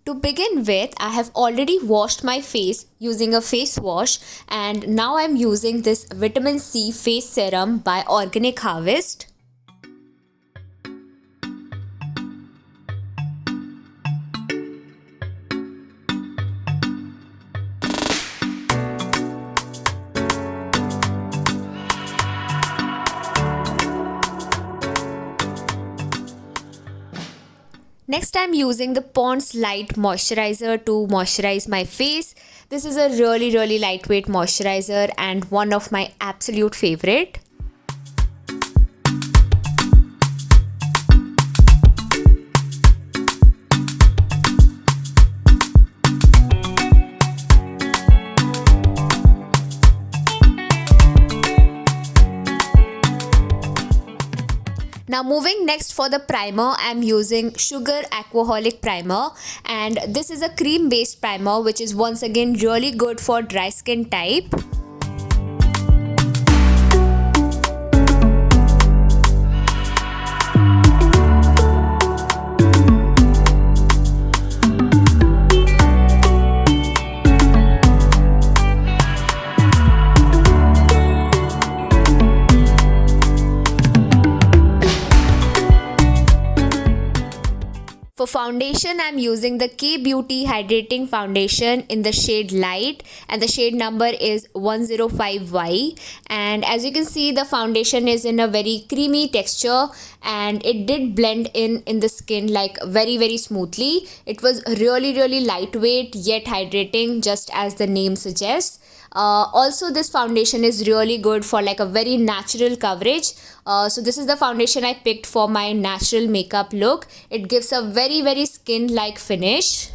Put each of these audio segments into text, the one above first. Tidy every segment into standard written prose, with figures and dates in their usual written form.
To begin with, I have already washed my face using a face wash, and now I'm using this vitamin C face serum by Organic Harvest. Next, I'm using the Pond's Light Moisturizer to moisturize my face. This is a really lightweight moisturizer and one of my absolute favorite. Now moving next for the primer, I'm using Sugar Aquaholic Primer, and this is a cream based primer which is once again really good for dry skin type. For foundation, I'm using the K Beauty Hydrating Foundation in the shade Light, and the shade number is 105Y. And as you can see, the foundation is in a very creamy texture and it did blend in the skin like very smoothly. It was really lightweight yet hydrating, just as the name suggests. Also, this foundation is really good for like a very natural coverage. So this is the foundation I picked for my natural makeup look. It gives a very skin like finish.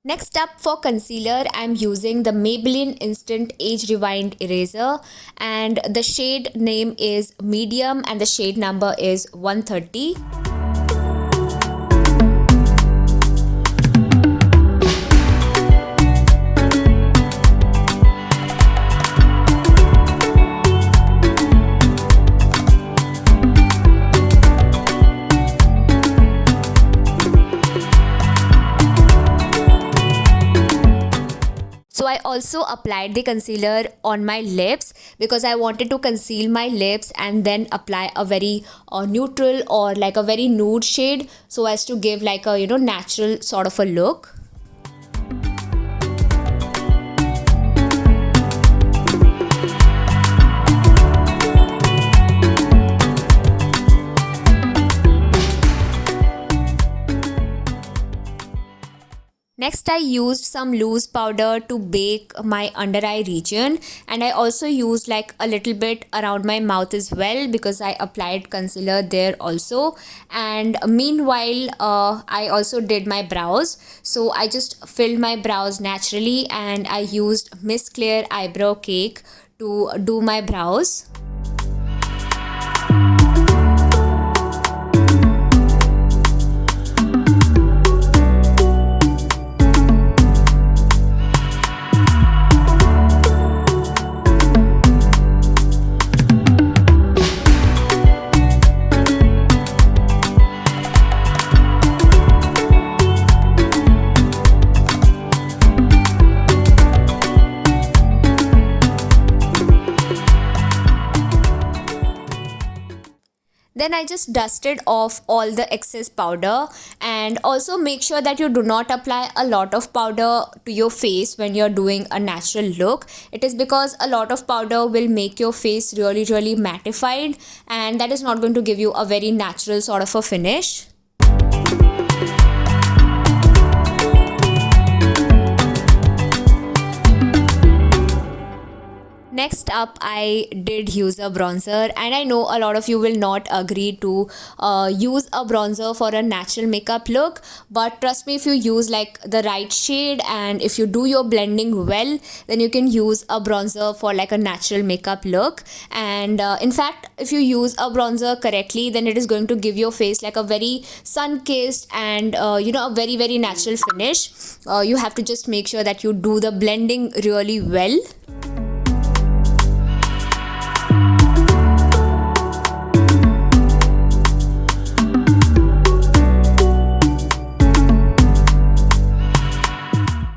Next up for concealer, I'm using the Maybelline Instant Age Rewind Eraser, and the shade name is Medium and the shade number is 130. So I also applied the concealer on my lips because I wanted to conceal my lips and then apply a very neutral or like a very nude shade, so as to give like a natural sort of a look. Next, I used some loose powder to bake my under eye region, and I also used like a little bit around my mouth as well because I applied concealer there also. And meanwhile, I also did my brows. So I just filled my brows naturally and I used Miss Claire eyebrow cake to do my brows. Then I just dusted off all the excess powder, and also make sure that you do not apply a lot of powder to your face when you're doing a natural look. It is because a lot of powder will make your face really mattified, and that is not going to give you a very natural sort of a finish. Next up, I did use a bronzer, and I know a lot of you will not agree to use a bronzer for a natural makeup look, but trust me, if you use like the right shade and if you do your blending well, then you can use a bronzer for like a natural makeup look. And in fact, if you use a bronzer correctly, then it is going to give your face like a very sun-kissed and a very natural finish. You have to just make sure that you do the blending really well.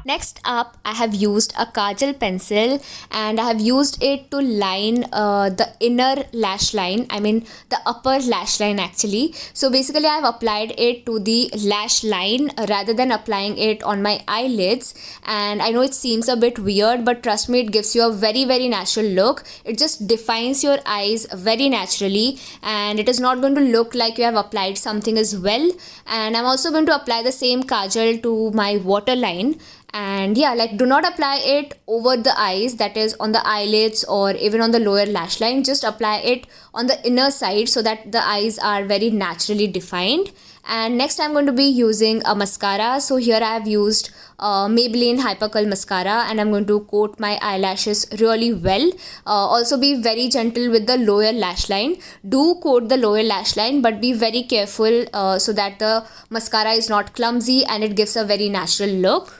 Next up, I have used a kajal pencil, and I have used it to line the inner lash line, the upper lash line actually. So basically I have applied it to the lash line rather than applying it on my eyelids. And I know it seems a bit weird, but trust me, it gives you a very natural look. It just defines your eyes very naturally, and it is not going to look like you have applied something as well. And I'm also going to apply the same kajal to my waterline. And yeah, like, do not apply it over the eyes, that is on the eyelids or even on the lower lash line. Just apply it on the inner side so that the eyes are very naturally defined. And next I'm going to be using a mascara. So here I have used Maybelline Hyper Curl mascara, and I'm going to coat my eyelashes really well. Also be very gentle with the lower lash line. Do coat the lower lash line, but be very careful so that the mascara is not clumsy and it gives a very natural look.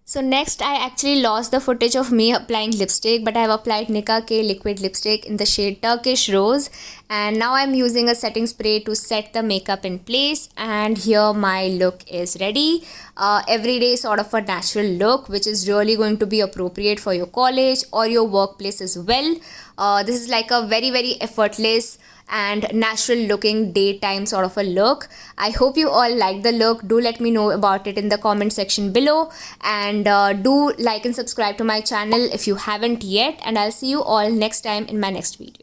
So next, I actually lost the footage of me applying lipstick, but I have applied Nicka K liquid lipstick in the shade Turkish Rose. And now I'm using a setting spray to set the makeup in place. And here my look is ready. Everyday sort of a natural look, which is really going to be appropriate for your college or your workplace as well. This is like a very effortless and natural looking daytime sort of a look. I hope you all like the look. Do let me know about it in the comment section below, and do like and subscribe to my channel if you haven't yet, and I'll see you all next time in my next video.